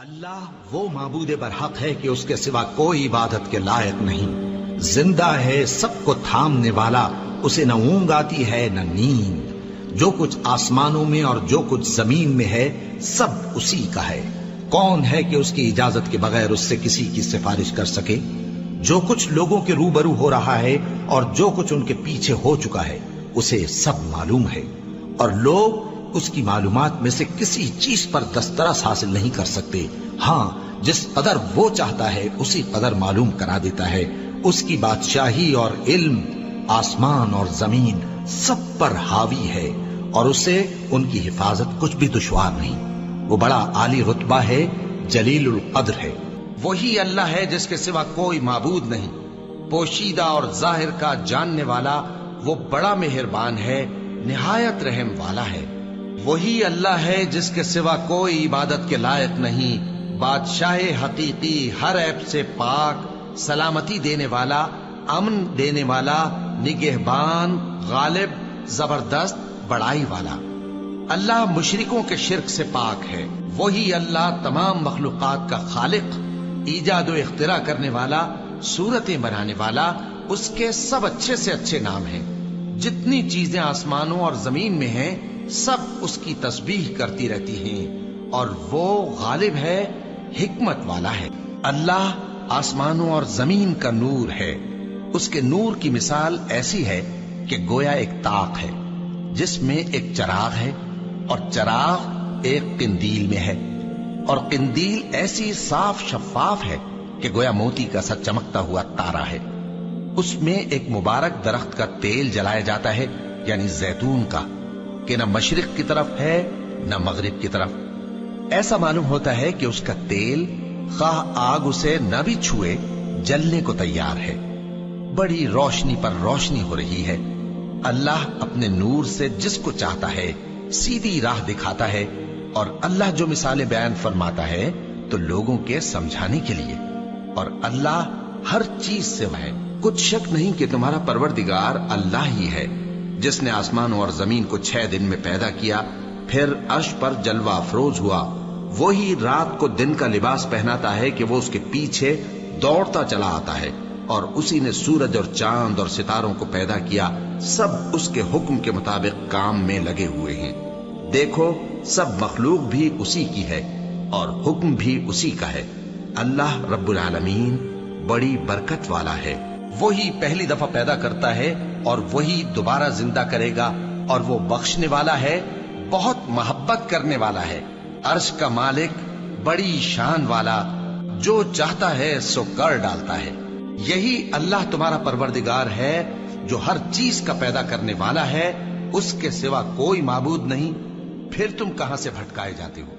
اللہ وہ معبود برحق ہے کہ اس کے سوا کوئی عبادت کے لائق نہیں، زندہ ہے، سب کو تھامنے والا، اسے نہ اونگ آتی ہے نہ نیند، جو کچھ آسمانوں میں اور جو کچھ زمین میں ہے سب اسی کا ہے۔ کون ہے کہ اس کی اجازت کے بغیر اس سے کسی کی سفارش کر سکے؟ جو کچھ لوگوں کے روبرو ہو رہا ہے اور جو کچھ ان کے پیچھے ہو چکا ہے اسے سب معلوم ہے، اور لوگ اس کی معلومات میں سے کسی چیز پر دسترس حاصل نہیں کر سکتے۔ ہاں، جس قدر وہ چاہتا ہے اسی قدر معلوم کرا دیتا ہے۔ اس کی بادشاہی اور علم آسمان اور زمین سب پر حاوی ہے، اور اسے ان کی حفاظت کچھ بھی دشوار نہیں۔ وہ بڑا عالی رتبہ ہے، جلیل القدر ہے۔ وہی اللہ ہے جس کے سوا کوئی معبود نہیں، پوشیدہ اور ظاہر کا جاننے والا، وہ بڑا مہربان ہے، نہایت رحم والا ہے۔ وہی اللہ ہے جس کے سوا کوئی عبادت کے لائق نہیں، بادشاہ حقیقی، ہر عیب سے پاک، سلامتی دینے والا، امن دینے والا، نگہبان، غالب، زبردست، بڑائی والا۔ اللہ مشرکوں کے شرک سے پاک ہے۔ وہی اللہ تمام مخلوقات کا خالق، ایجاد و اختراع کرنے والا، صورتیں بنانے والا، اس کے سب اچھے سے اچھے نام ہیں۔ جتنی چیزیں آسمانوں اور زمین میں ہیں سب اس کی تسبیح کرتی رہتی ہیں، اور وہ غالب ہے، حکمت والا ہے۔ اللہ آسمانوں اور زمین کا نور ہے۔ اس کے نور کی مثال ایسی ہے کہ گویا ایک طاق ہے جس میں ایک چراغ ہے، اور چراغ ایک قندیل میں ہے، اور قندیل ایسی صاف شفاف ہے کہ گویا موتی کا سا چمکتا ہوا تارا ہے۔ اس میں ایک مبارک درخت کا تیل جلایا جاتا ہے، یعنی زیتون کا، کہ نہ مشرق کی طرف ہے نہ مغرب کی طرف۔ ایسا معلوم ہوتا ہے کہ اس کا تیل خواہ آگ اسے نہ بھی چھوئے جلنے کو تیار ہے۔ بڑی روشنی پر روشنی ہو رہی ہے۔ اللہ اپنے نور سے جس کو چاہتا ہے سیدھی راہ دکھاتا ہے، اور اللہ جو مثالیں بیان فرماتا ہے تو لوگوں کے سمجھانے کے لیے، اور اللہ ہر چیز سے وہ ہے۔ کچھ شک نہیں کہ تمہارا پروردگار اللہ ہی ہے جس نے آسمانوں اور زمین کو 6 دن میں پیدا کیا، پھر عرش پر جلوہ افروز ہوا۔ وہی رات کو دن کا لباس پہناتا ہے کہ وہ اس کے پیچھے دوڑتا چلا آتا ہے، اور اسی نے سورج اور چاند اور ستاروں کو پیدا کیا، سب اس کے حکم کے مطابق کام میں لگے ہوئے ہیں۔ دیکھو، سب مخلوق بھی اسی کی ہے اور حکم بھی اسی کا ہے۔ اللہ رب العالمین بڑی برکت والا ہے۔ وہی پہلی دفعہ پیدا کرتا ہے اور وہی دوبارہ زندہ کرے گا، اور وہ بخشنے والا ہے، بہت محبت کرنے والا ہے۔ عرش کا مالک، بڑی شان والا، جو چاہتا ہے سو کر ڈالتا ہے۔ یہی اللہ تمہارا پروردگار ہے جو ہر چیز کا پیدا کرنے والا ہے، اس کے سوا کوئی معبود نہیں، پھر تم کہاں سے بھٹکائے جاتے ہو؟